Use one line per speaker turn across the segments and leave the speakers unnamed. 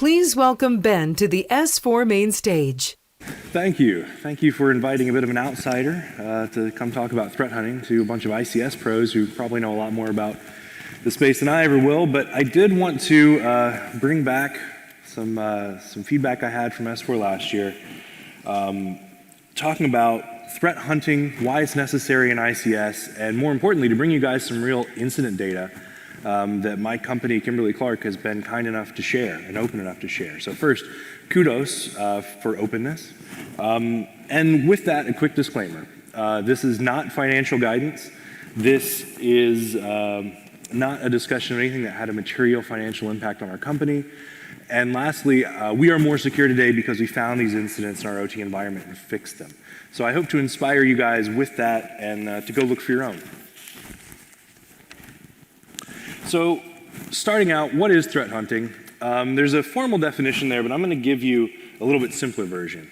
Please welcome Ben to the S4 main stage.
Thank you. Thank you for inviting a bit of an outsider to come talk about threat hunting to a bunch of ICS pros who probably know a lot more about the space than I ever will. But I did want to bring back some feedback I had from S4 last year, talking about threat hunting, why it's necessary in ICS, and more importantly, to bring you guys some real incident data that my company, Kimberly-Clark, has been kind enough to share and open enough to share. So first, kudos for openness. And with that, a quick disclaimer. This is not financial guidance. This is not a discussion of anything that had a material financial impact on our company. And lastly, we are more secure today because we found these incidents in our OT environment and fixed them. So I hope to inspire you guys with that and to go look for your own. So starting out, what is threat hunting? There's a formal definition there, but I'm going to give you a little bit simpler version.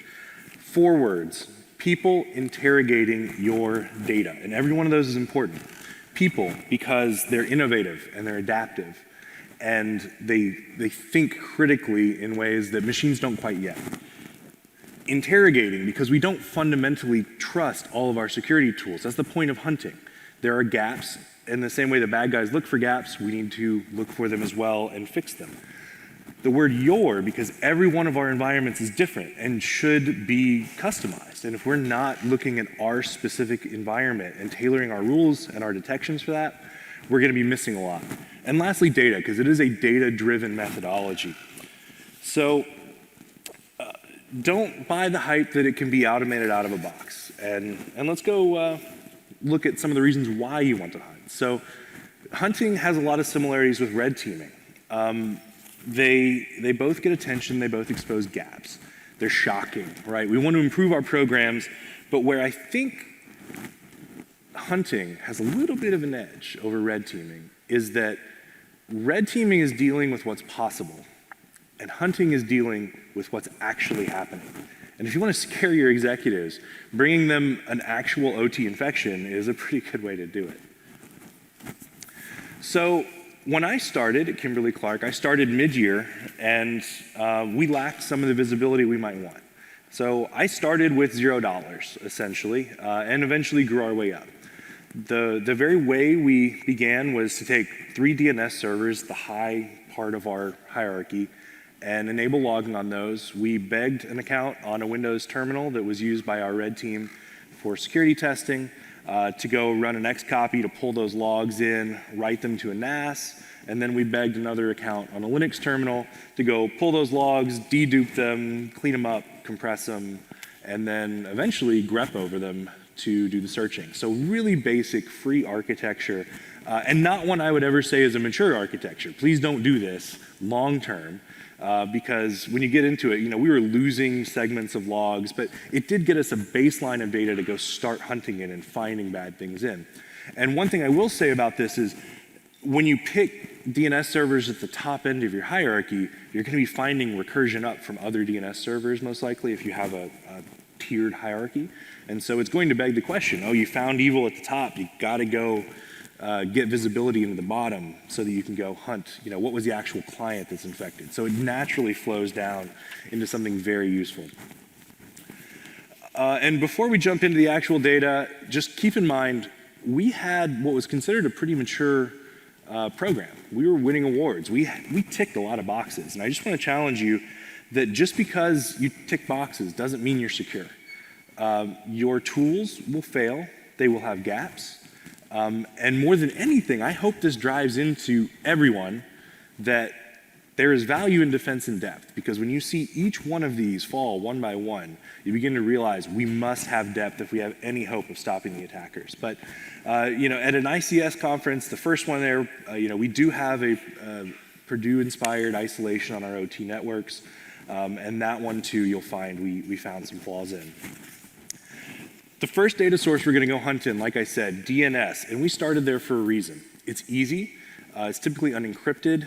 4 words: people interrogating your data. And every one of those is important. People, because they're innovative and they're adaptive. And they think critically in ways that machines don't quite yet. Interrogating, because we don't fundamentally trust all of our security tools. That's the point of hunting. There are gaps. In the same way the bad guys look for gaps, we need to look for them as well and fix them. The word your, because every one of our environments is different and should be customized. And if we're not looking at our specific environment and tailoring our rules and our detections for that, we're going to be missing a lot. And lastly, data, because it is a data-driven methodology. So don't buy the hype that it can be automated out of a box. And let's go look at some of the reasons why you want to hunt. So hunting has a lot of similarities with red teaming. They both get attention, they both expose gaps. They're shocking, right? We want to improve our programs, but where I think hunting has a little bit of an edge over red teaming is that red teaming is dealing with what's possible, and hunting is dealing with what's actually happening. And if you want to scare your executives, bringing them an actual OT infection is a pretty good way to do it. So when I started at Kimberly-Clark, I started mid-year, and we lacked some of the visibility we might want. So I started with $0, essentially, and eventually grew our way up. The very way we began was to take 3 DNS servers, the high part of our hierarchy, and enable logging on those. We begged an account on a Windows terminal that was used by our red team for security testing to go run an Xcopy to pull those logs in, write them to a NAS, and then we begged another account on a Linux terminal to go pull those logs, dedupe them, clean them up, compress them, and then eventually grep over them to do the searching. So really basic, free architecture, and not one I would ever say is a mature architecture. Please don't do this long term. Because when you get into it, we were losing segments of logs, but it did get us a baseline of data to go start hunting in and finding bad things in. And one thing I will say about this is when you pick DNS servers at the top end of your hierarchy, you're going to be finding recursion up from other DNS servers, most likely, if you have a tiered hierarchy. And so it's going to beg the question, oh, you found evil at the top, you got to go get visibility into the bottom so that you can go hunt, what was the actual client that's infected. So it naturally flows down into something very useful. And before we jump into the actual data, just keep in mind, we had what was considered a pretty mature program. We were winning awards. We ticked a lot of boxes. And I just want to challenge you that just because you tick boxes doesn't mean you're secure. Your tools will fail. They will have gaps. And more than anything, I hope this drives into everyone that there is value in Defenseindepth, because when you see each one of these fall one by one, you begin to realize we must have depth if we have any hope of stopping the attackers. But at an ICS conference, the first one there, we do have a Purdue-inspired isolation on our OT networks, and that one too, you'll find we found some flaws in. The first data source we're going to go hunt in, like I said, DNS, and we started there for a reason. It's easy. It's typically unencrypted.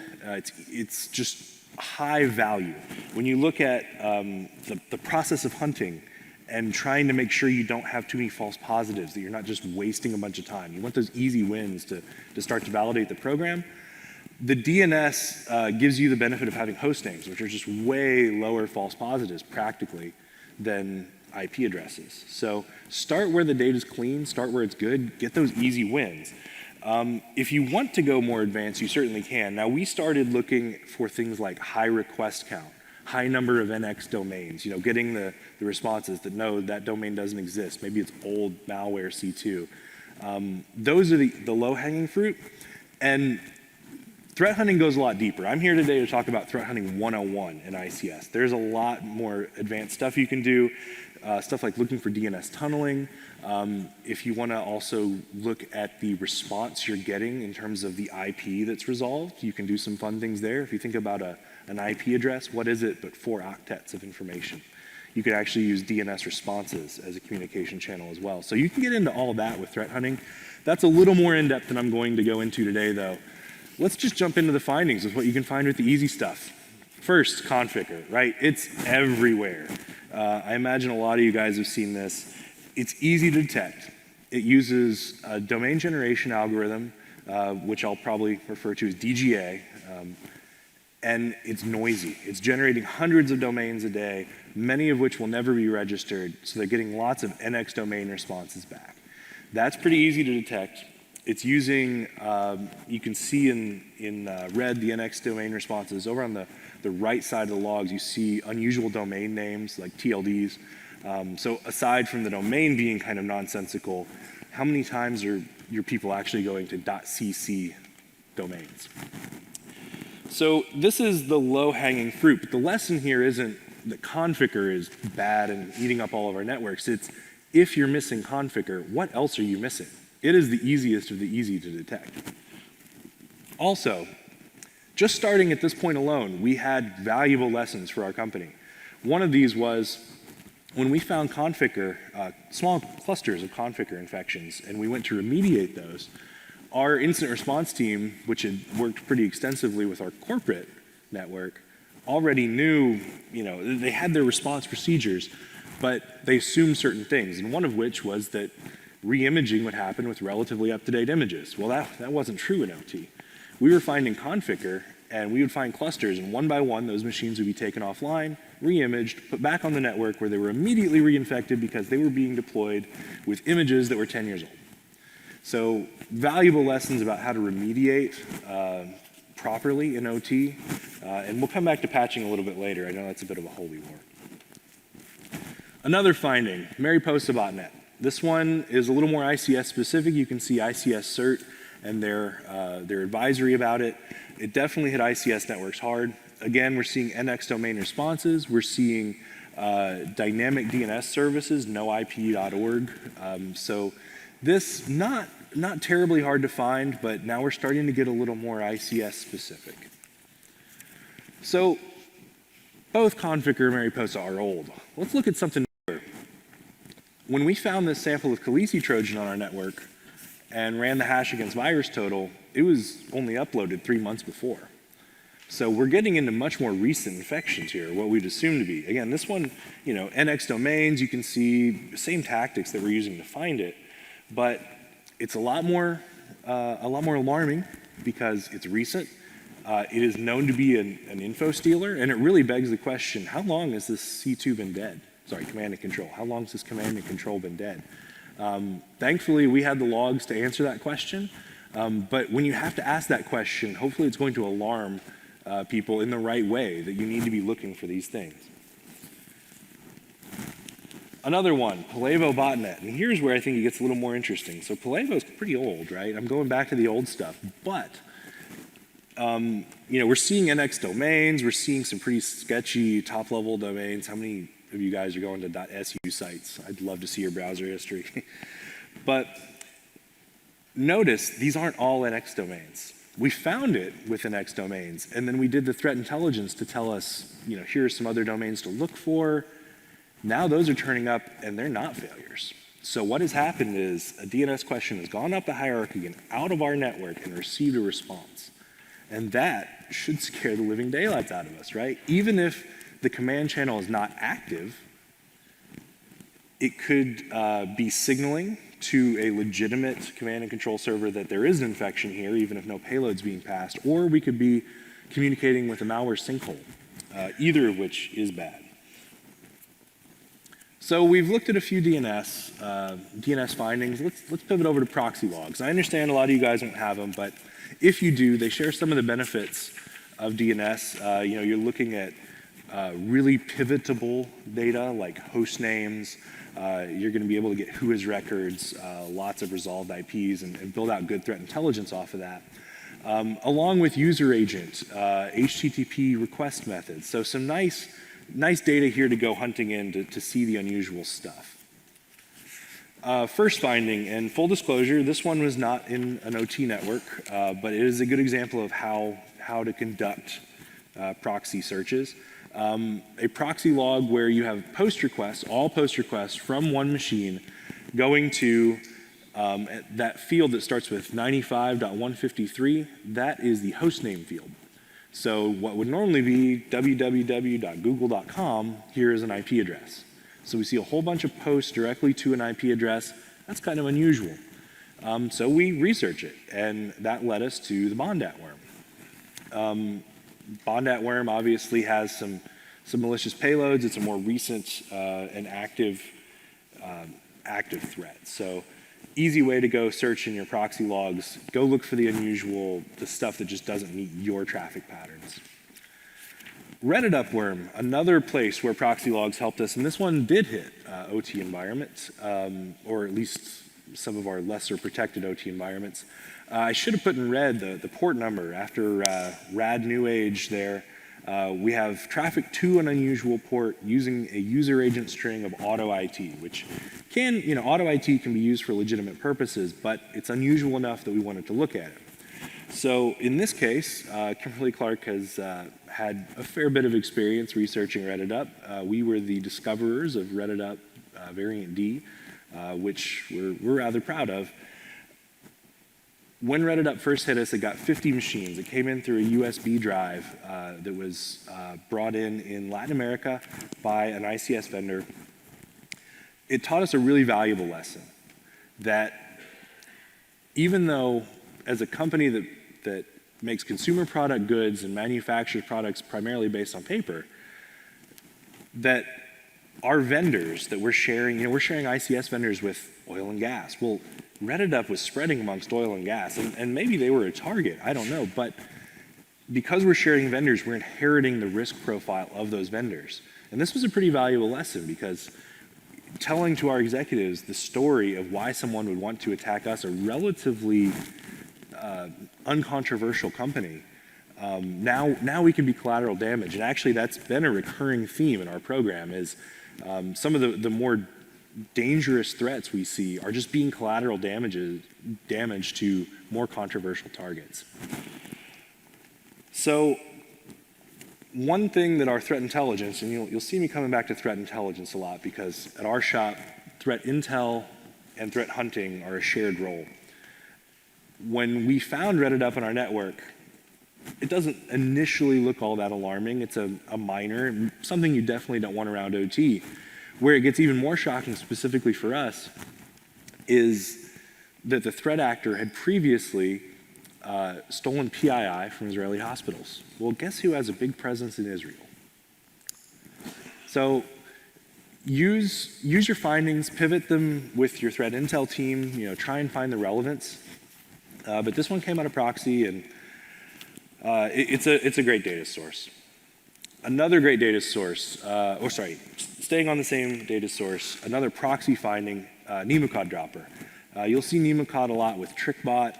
It's just high value. When you look at the process of hunting and trying to make sure you don't have too many false positives, that you're not just wasting a bunch of time. You want those easy wins to start to validate the program. The DNS gives you the benefit of having host names, which are just way lower false positives practically than IP addresses. So start where the data's clean, start where it's good, get those easy wins. If you want to go more advanced, you certainly can. Now, we started looking for things like high request count, high number of NX domains, getting the responses that no, that domain doesn't exist. Maybe it's old malware C2. Those are the low-hanging fruit. And threat hunting goes a lot deeper. I'm here today to talk about threat hunting 101 in ICS. There's a lot more advanced stuff you can do, stuff like looking for DNS tunneling. If you want to also look at the response you're getting in terms of the IP that's resolved, you can do some fun things there. If you think about an IP address, what is it but 4 octets of information? You could actually use DNS responses as a communication channel as well. So you can get into all that with threat hunting. That's a little more in-depth than I'm going to go into today, though. Let's just jump into the findings with what you can find with the easy stuff. First, Conficker, right? It's everywhere. I imagine a lot of you guys have seen this. It's easy to detect. It uses a domain generation algorithm, which I'll probably refer to as DGA, and it's noisy. It's generating hundreds of domains a day, many of which will never be registered, so they're getting lots of NX domain responses back. That's pretty easy to detect. It's using, you can see in red the NX domain responses. Over on the right side of the logs, you see unusual domain names like TLDs. So aside from the domain being kind of nonsensical, how many times are your people actually going to .cc domains? So this is the low-hanging fruit, but the lesson here isn't that Conficker is bad and eating up all of our networks. It's if you're missing Conficker, what else are you missing? It is the easiest of the easy to detect. Also, just starting at this point alone, we had valuable lessons for our company. One of these was when we found Conficker, small clusters of Conficker infections, and we went to remediate those, our incident response team, which had worked pretty extensively with our corporate network, already knew, they had their response procedures, but they assumed certain things, and one of which was that re-imaging would happen with relatively up-to-date images. Well, that wasn't true in OT. We were finding Conficker, and we would find clusters, and one by one, those machines would be taken offline, re-imaged, put back on the network where they were immediately reinfected because they were being deployed with images that were 10 years old. So valuable lessons about how to remediate properly in OT, and we'll come back to patching a little bit later. I know that's a bit of a holy war. Another finding, Mariposa botnet. This one is a little more ICS specific. You can see ICS CERT and their advisory about it. It definitely hit ICS networks hard. Again, we're seeing NX domain responses. We're seeing dynamic DNS services, noip.org. So this, not terribly hard to find, but now we're starting to get a little more ICS specific. So both Conficker and Mariposa are old. Let's look at something newer. When we found this sample of Khaleesi Trojan on our network and ran the hash against VirusTotal, it was only uploaded 3 months before. So we're getting into much more recent infections here, what we'd assume to be. Again, this one, NX domains, you can see the same tactics that we're using to find it, but it's a lot more alarming because it's recent. It is known to be an info stealer, and it really begs the question, how long has this C2 been dead? Sorry, command and control. How long has this command and control been dead? Thankfully, we had the logs to answer that question, but when you have to ask that question, hopefully it's going to alarm people in the right way that you need to be looking for these things. Another one, Palevo botnet, and here's where I think it gets a little more interesting. So Palevo is pretty old, right? I'm going back to the old stuff, but we're seeing NX domains, we're seeing some pretty sketchy top-level domains. How many of you guys are going to .su sites? I'd love to see your browser history. But notice, these aren't all NX domains. We found it with NX domains, and then we did the threat intelligence to tell us, here are some other domains to look for. Now those are turning up, and they're not failures. So what has happened is a DNS question has gone up the hierarchy and out of our network and received a response. And that should scare the living daylights out of us, right? Even if the command channel is not active, it could be signaling to a legitimate command and control server that there is an infection here, even if no payload's being passed, or we could be communicating with a malware sinkhole, either of which is bad. So we've looked at a few DNS findings. Let's pivot over to proxy logs. I understand a lot of you guys won't have them, but if you do, they share some of the benefits of DNS. You're looking at really pivotable data like host names. You're going to be able to get whois records, lots of resolved IPs, and build out good threat intelligence off of that. Along with user agent, HTTP request methods. So some nice data here to go hunting in to see the unusual stuff. First finding, and full disclosure, this one was not in an OT network, but it is a good example of how to conduct proxy searches. A proxy log where you have post requests, all post requests from one machine going to that field that starts with 95.153, that is the hostname field. So what would normally be www.google.com, here is an IP address. So we see a whole bunch of posts directly to an IP address. That's kind of unusual. So we research it, and that led us to the Bondat worm. Bondat worm obviously has some malicious payloads. It's a more recent and active threat. So easy way to go search in your proxy logs. Go look for the unusual, the stuff that just doesn't meet your traffic patterns. Reddit upworm, another place where proxy logs helped us, and this one did hit OT environments, or at least some of our lesser protected OT environments. I should have put in red the port number after rad new age there. We have traffic to an unusual port using a user agent string of auto IT, which auto IT can be used for legitimate purposes, but it's unusual enough that we wanted to look at it. So in this case, Kimberly-Clark has had a fair bit of experience researching Reddit up. We were the discoverers of Reddit up variant D, which we're rather proud of. When Reddit up first hit us, it got 50 machines. It came in through a USB drive that was brought in Latin America by an ICS vendor. It taught us a really valuable lesson that even though as a company that makes consumer product goods and manufactures products primarily based on paper, that our vendors that we're sharing ICS vendors with oil and gas. Well, Reddit up was spreading amongst oil and gas, and maybe they were a target, I don't know, but because we're sharing vendors, we're inheriting the risk profile of those vendors. And this was a pretty valuable lesson because telling to our executives the story of why someone would want to attack us, a relatively uncontroversial company, now we can be collateral damage. And actually that's been a recurring theme in our program is some of the more dangerous threats we see are just being collateral damage to more controversial targets. So one thing that our threat intelligence, and you'll see me coming back to threat intelligence a lot because at our shop, threat intel and threat hunting are a shared role. When we found Reddit up on our network, it doesn't initially look all that alarming. It's a minor, something you definitely don't want around OT. Where it gets even more shocking specifically for us is that the threat actor had previously stolen PII from Israeli hospitals. Well, guess who has a big presence in Israel? So use your findings, pivot them with your threat intel team, try and find the relevance. But this one came out of Proxy, and it's a great data source. Another great data source, staying on the same data source, another proxy finding, Nemocod dropper. You'll see Nemocod a lot with TrickBot.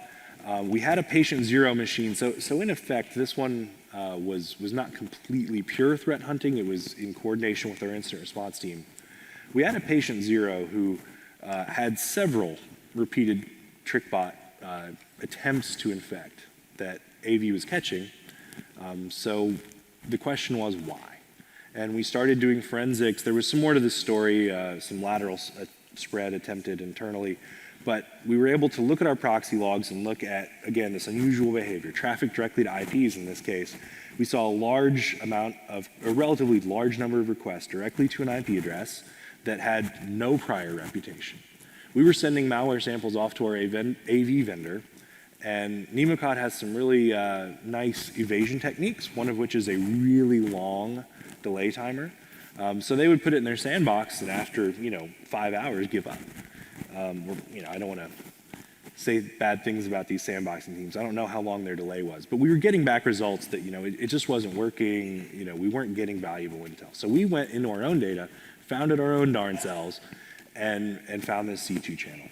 We had a patient zero machine, so in effect, this one was not completely pure threat hunting. It was in coordination with our incident response team. We had a patient zero who had several repeated TrickBot attempts to infect that AV was catching. So the question was why? And we started doing forensics. There was some more to this story, some lateral spread attempted internally. But we were able to look at our proxy logs and look at, again, this unusual behavior, traffic directly to IPs in this case. We saw a relatively large number of requests directly to an IP address that had no prior reputation. we were sending malware samples off to our AV vendor, and Nemocod has some really nice evasion techniques, one of which is a really long delay timer. So they would put it in their sandbox, and after 5 hours, give up. I don't want to say bad things about these sandboxing teams. I don't know how long their delay was, but we were getting back results that it just wasn't working. We weren't getting valuable intel. So we went into our own data, founded our own darn cells, and found this C2 channel.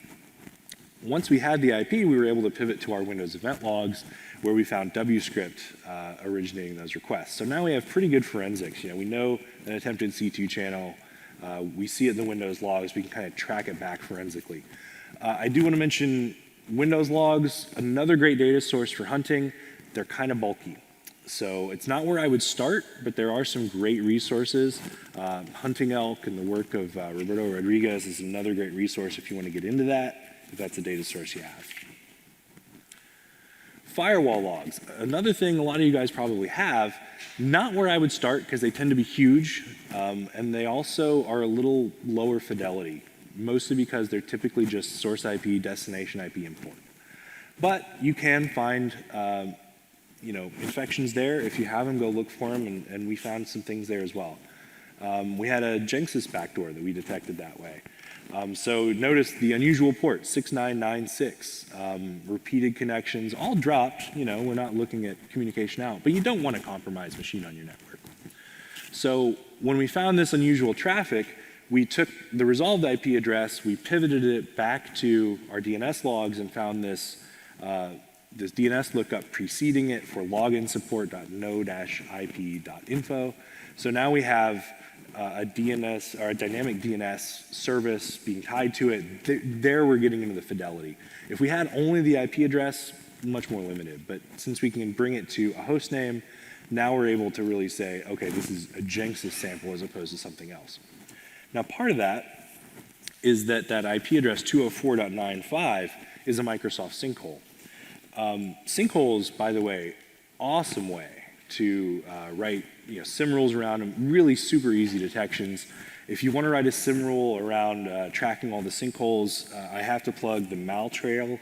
Once we had the IP, we were able to pivot to our Windows event logs, where we found WScript originating those requests. So now we have pretty good forensics. We know an attempted C2 channel. We see it in the Windows logs. We can kind of track it back forensically. I do want to mention Windows logs, another great data source for hunting. They're kind of bulky. So it's not where I would start, but there are some great resources. Hunting elk and the work of Roberto Rodriguez is another great resource if you want to get into that, if that's a data source you have. Firewall logs, another thing a lot of you guys probably have, not where I would start because they tend to be huge, and they also are a little lower fidelity, mostly because they're typically just source IP, destination IP import. But you can find infections there. If you have them, go look for them, and we found some things there as well. We had a Jenksys backdoor that we detected that way. So notice the unusual port, 6996, repeated connections, all dropped. We're not looking at communication out, but you don't want to compromise machine on your network. So when we found this unusual traffic, we took the resolved IP address, we pivoted it back to our DNS logs and found this DNS lookup preceding it for login support.no-ip.info. So now we have a DNS or a dynamic DNS service being tied to it. There we're getting into the fidelity. If we had only the IP address, much more limited. But since we can bring it to a host name, now we're able to really say, okay, this is a Jenksys sample as opposed to something else. Now part of that is that IP address 204.95 is a Microsoft sinkhole. Sinkholes, by the way, awesome way to write SIM rules around them, really super easy detections. If you want to write a SIM rule around tracking all the sinkholes, I have to plug the Maltrail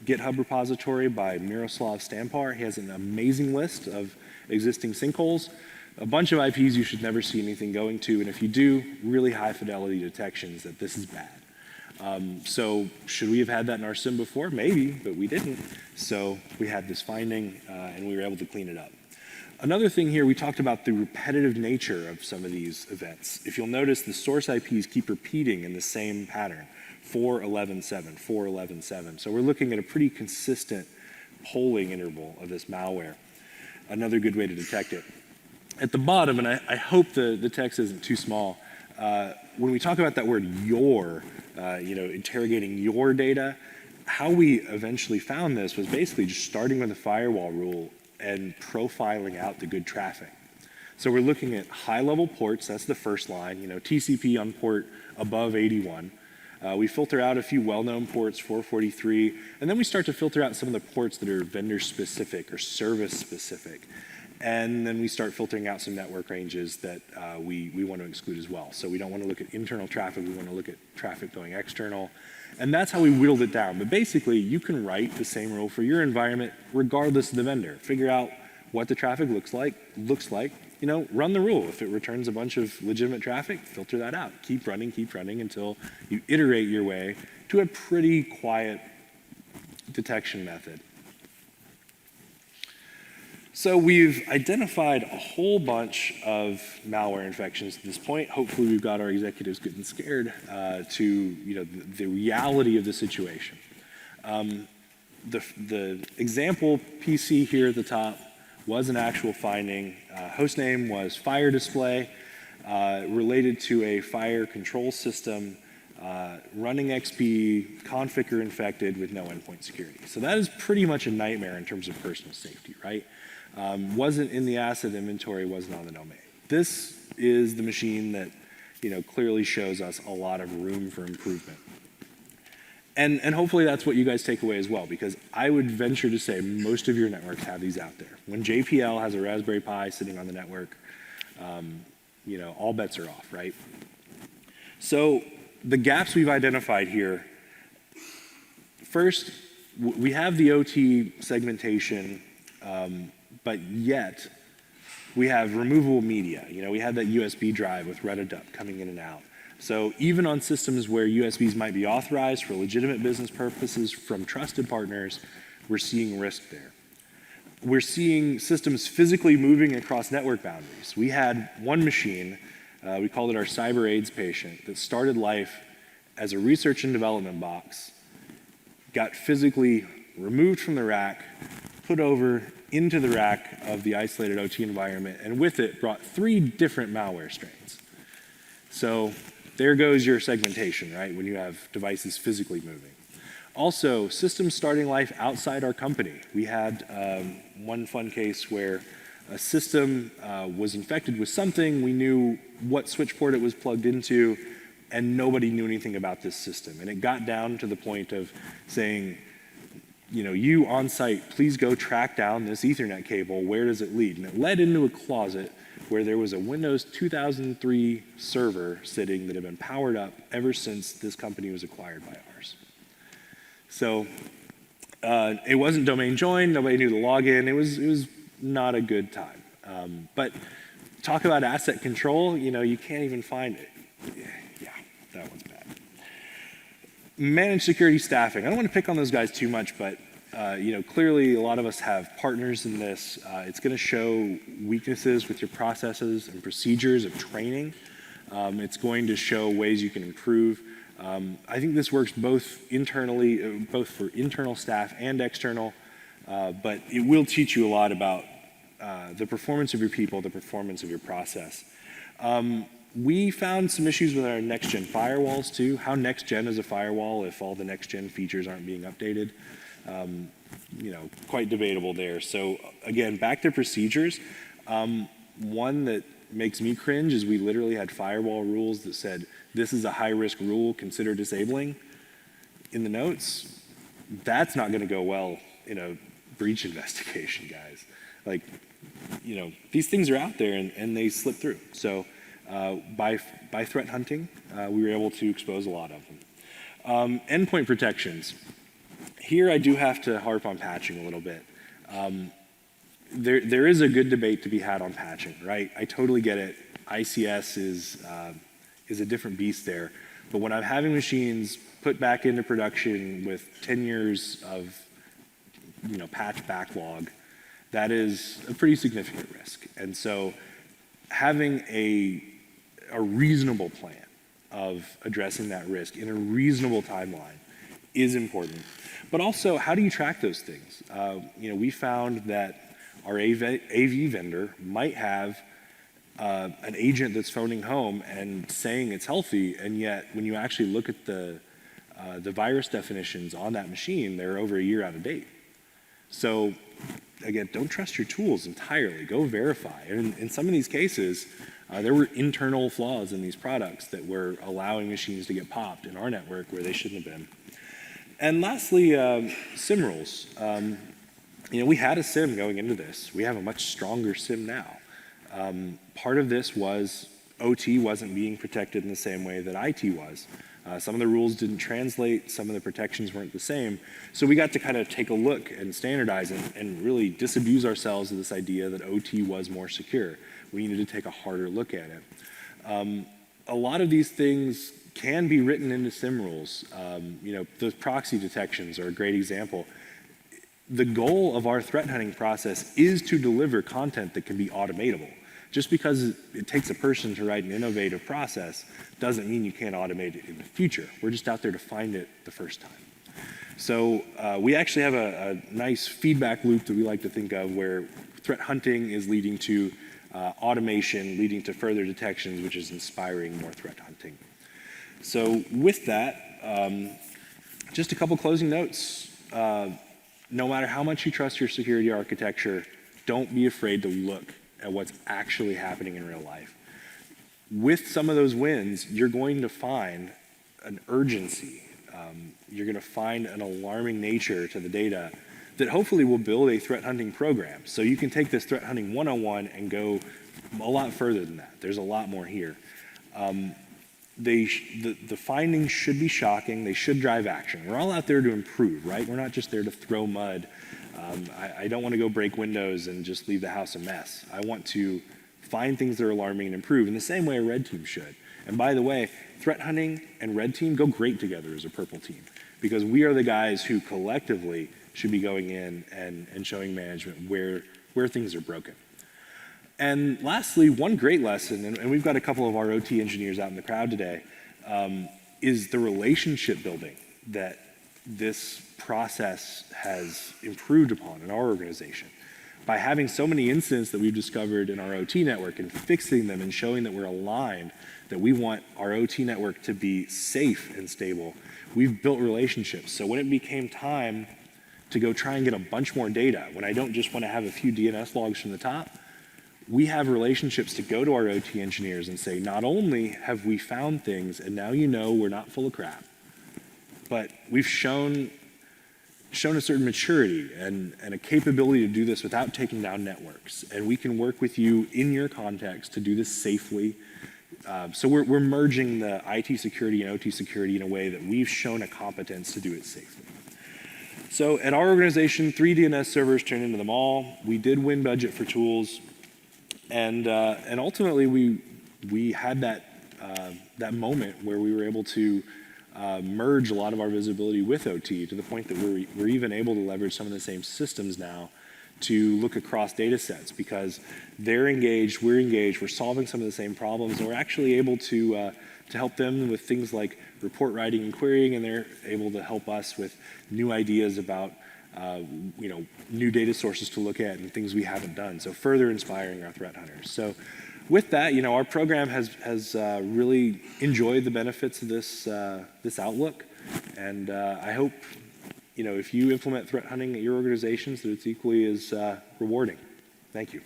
GitHub repository by Miroslav Stampar. He has an amazing list of existing sinkholes, a bunch of IPs you should never see anything going to, and if you do, really high fidelity detections that this is bad. So should we have had that in our SIM before? Maybe, but we didn't. So we had this finding, and we were able to clean it up. Another thing here, we talked about the repetitive nature of some of these events. If you'll notice, the source IPs keep repeating in the same pattern, 4.11.7, 4.11.7. So we're looking at a pretty consistent polling interval of this malware. Another good way to detect it. At the bottom, and I hope the text isn't too small, when we talk about that word your, interrogating your data, how we eventually found this was basically just starting with a firewall rule and profiling out the good traffic. So we're looking at high-level ports, that's the first line, TCP on port above 81. We filter out a few well-known ports, 443, and then we start to filter out some of the ports that are vendor-specific or service-specific. And then we start filtering out some network ranges that we want to exclude as well. So we don't want to look at internal traffic, we want to look at traffic going external. And that's how we whittled it down. But basically, you can write the same rule for your environment regardless of the vendor. Figure out what the traffic looks like, run the rule. If it returns a bunch of legitimate traffic, filter that out. Keep running until you iterate your way to a pretty quiet detection method. So we've identified a whole bunch of malware infections at this point. Hopefully we've got our executives getting scared to the reality of the situation. The example PC here at the top was an actual finding. Hostname was Fire Display, related to a fire control system, running XP, Conficker infected with no endpoint security. So that is pretty much a nightmare in terms of personal safety, right? Wasn't in the asset inventory, wasn't on the domain. This is the machine that clearly shows us a lot of room for improvement. And hopefully that's what you guys take away as well, because I would venture to say most of your networks have these out there. When JPL has a Raspberry Pi sitting on the network, all bets are off, right? So the gaps we've identified here, first, we have the OT segmentation, but yet we have removable media. You know, we have that USB drive with Redadup coming in and out. So even on systems where USBs might be authorized for legitimate business purposes from trusted partners, we're seeing risk there. We're seeing systems physically moving across network boundaries. We had one machine, we called it our cyber AIDS patient, that started life as a research and development box, got physically removed from the rack, put over into the rack of the isolated OT environment, and with it brought 3 different malware strains. So there goes your segmentation, right, when you have devices physically moving. Also, systems starting life outside our company. We had one fun case where a system was infected with something. We knew what switch port it was plugged into, and nobody knew anything about this system. And it got down to the point of saying, you know, you on site, please go track down this Ethernet cable. Where does it lead? And it led into a closet where there was a Windows 2003 server sitting that had been powered up ever since this company was acquired by ours. So it wasn't domain joined, nobody knew the login, it was not a good time. But talk about asset control, you know, you can't even find it. Yeah, that one's bad. Managed security staffing. I don't want to pick on those guys too much, but you know, clearly a lot of us have partners in this. It's going to show weaknesses with your processes and procedures of training. It's going to show ways you can improve. I think this works both internally, both for internal staff and external, but it will teach you a lot about the performance of your people, the performance of your process. We found some issues with our next-gen firewalls too. How next-gen is a firewall if all the next-gen features aren't being updated? You know, quite debatable there. So again, back to procedures. One that makes me cringe is we literally had firewall rules that said, this is a high-risk rule, consider disabling in the notes. That's not going to go well in a breach investigation, guys. Like, you know, these things are out there and they slip through. So by threat hunting, we were able to expose a lot of them. Endpoint protections. Here I do have to harp on patching a little bit. There is a good debate to be had on patching, right? I totally get it. ICS is a different beast there. But when I'm having machines put back into production with 10 years of, you know, patch backlog, that is a pretty significant risk. And so having a reasonable plan of addressing that risk in a reasonable timeline is important. But also, how do you track those things? You know, we found that our AV vendor might have an agent that's phoning home and saying it's healthy, and yet when you actually look at the virus definitions on that machine, they're over a year out of date. So again, don't trust your tools entirely. Go verify. And in some of these cases, there were internal flaws in these products that were allowing machines to get popped in our network where they shouldn't have been. And lastly, SIM rules. You know, we had a SIM going into this. We have a much stronger SIM now. Part of this was OT wasn't being protected in the same way that IT was. Some of the rules didn't translate, some of the protections weren't the same. So we got to kind of take a look and standardize and really disabuse ourselves of this idea that OT was more secure. We needed to take a harder look at it. A lot of these things can be written into SIM rules. You know, the proxy detections are a great example. The goal of our threat hunting process is to deliver content that can be automatable. Just because it takes a person to write an innovative process doesn't mean you can't automate it in the future. We're just out there to find it the first time. So we actually have a nice feedback loop that we like to think of where threat hunting is leading to automation, leading to further detections, which is inspiring more threat hunting. So with that, just a couple closing notes. No matter how much you trust your security architecture, don't be afraid to look at what's actually happening in real life. With some of those wins, you're going to find an urgency. You're going to find an alarming nature to the data that hopefully will build a threat hunting program. So you can take this threat hunting 101 and go a lot further than that. There's a lot more here. the findings should be shocking. They should drive action. We're all out there to improve, right? We're not just there to throw mud. I don't want to go break windows and just leave the house a mess. I want to find things that are alarming and improve in the same way a red team should. And by the way, threat hunting and red team go great together as a purple team, because we are the guys who collectively should be going in and showing management where things are broken. And lastly, one great lesson, and we've got a couple of our OT engineers out in the crowd today, is the relationship building that this process has improved upon in our organization. By having so many incidents that we've discovered in our OT network and fixing them and showing that we're aligned, that we want our OT network to be safe and stable, we've built relationships. So when it became time to go try and get a bunch more data, when I don't just want to have a few DNS logs from the top, we have relationships to go to our OT engineers and say, not only have we found things, and now you know we're not full of crap, but we've shown a certain maturity and a capability to do this without taking down networks. And we can work with you in your context to do this safely. So we're merging the IT security and OT security in a way that we've shown a competence to do it safely. So at our organization, 3 DNS servers turned into them all. We did win budget for tools. And ultimately, we had that moment where we were able to merge a lot of our visibility with OT to the point that we're even able to leverage some of the same systems now to look across data sets, because they're engaged, we're solving some of the same problems, and we're actually able to help them with things like report writing and querying, and they're able to help us with new ideas about new data sources to look at and things we haven't done. So further inspiring our threat hunters. So with that, our program has really enjoyed the benefits of this outlook, and I hope if you implement threat hunting at your organizations, that it's equally as rewarding. Thank you.